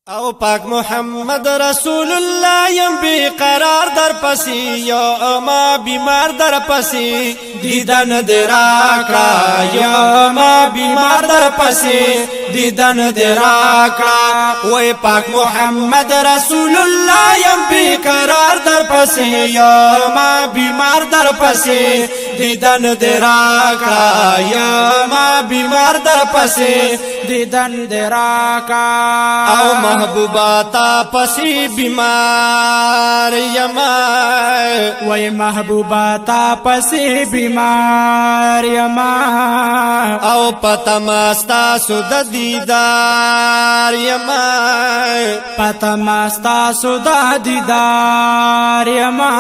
او پاک محمد رسول الله یم بیقرار در پسی یا ما بیمار در پسی دیدن دراکا یا ما بیمار در پسی دیدن دراکا وی پاک محمد رسول الله یم بیقرار در پسی یا ما بیمار در پسی دیدن دراکا یا ما بیمار در پسی دیدن دراکا او محبوباتا پسی بیمار یما وی محبوباتا پسی بیمار یما او پتماستا سود دیدار یما پتماستا سود دیدار یما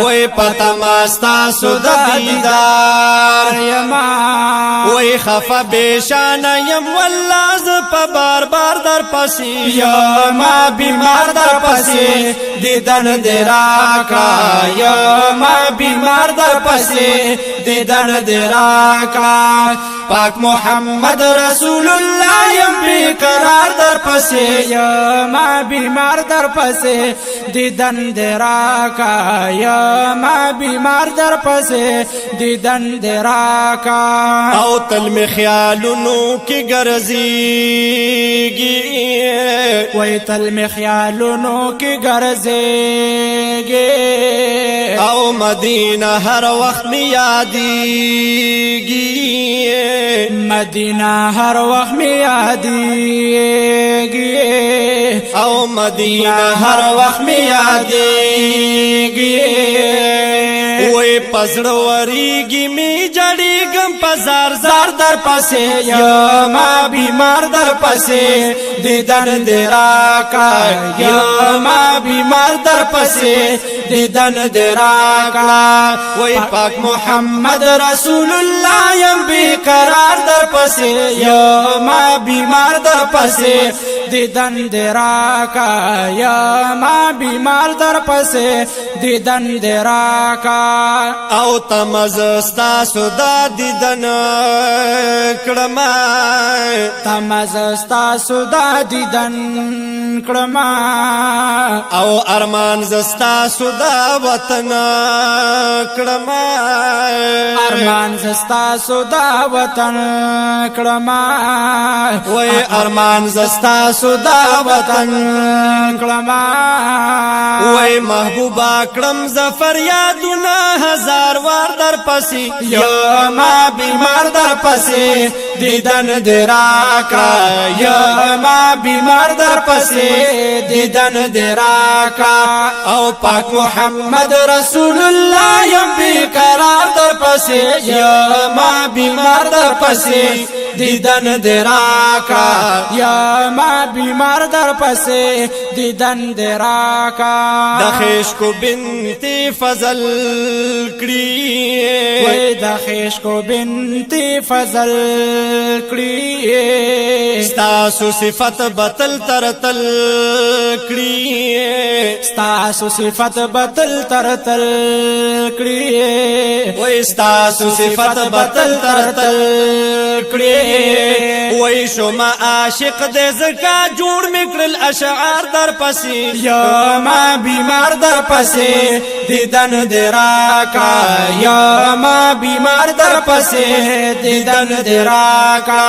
وی پتماستا سود دیدار یما وی خفا بیشان یم والله ز بار بار در پسی یا ما بیمار در پسی دیدن دراکا یا ما بیمار در پسی دیدن دراکا پاک محمد رسول الله یم بیقرار در پسی یا ما بیمار در پسی دیدن دراکا یا ما بیمار در پسی دیدن دراکا او تل خیالونو کی گرزیگی وی تل خیالونو کی گرزیگی او مدینہ ہر وقت می یادیگی مدینہ ہر وقت میں یادیگی او مدینہ ہر وقت میں یادیگی وی پزڑوریگی می جڑیگم پزار زار در پسے یا ما بیمار در پسے دیدن دراکا یا ما بیمار در پسے دیدن دراکا وی پاک محمد رسول اللہ یم بیقرار در پسے یا ما بیمار در پسے دیدن دراکا یا ما بیمار در پسے دیدن دراکا او تمزستا سودا دیدن کڑما تمزستا سودا دیدن کڑما او ارمان زستا سودا وطن کڑما ارمان زستا سودا وطن کڑما وی ارمان زستا سودا وطن کڑما وی محبوبا کڑم زفر یادونا ہزار وار در پسی یا ما بیمار در پسی دیدن دراکا یا ما بیمار در پسی دیدن دراکا او پاک محمد رسول اللہ یم بیقرار در پسی یا ما بیمار در پسی دیدن دراکا یا ما بیمار در پسی دیدن دراکا دخیش کو بنتی فضل کری وی دخیش کو بنتی فضل کری ستاسو صفت بطل ترتل کری ستاسو صفت بطل ترتل کری وی ستاسو صفت بطل ترتل کری وی شما عاشق دے زکا جوڑ مکرل اشعار در پسی یا ما بیمار در پسی دیدن دراکا یا ما بیمار در پسی دیدن دراکا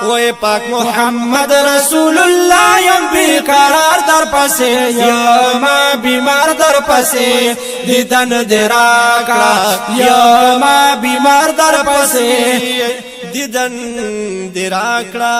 وی پاک محمد رسول اللہ یم بیقرار در پسی یا ما بیمار در پسی دیدن دراکا یا ما بیمار در پسی دیدن دراکا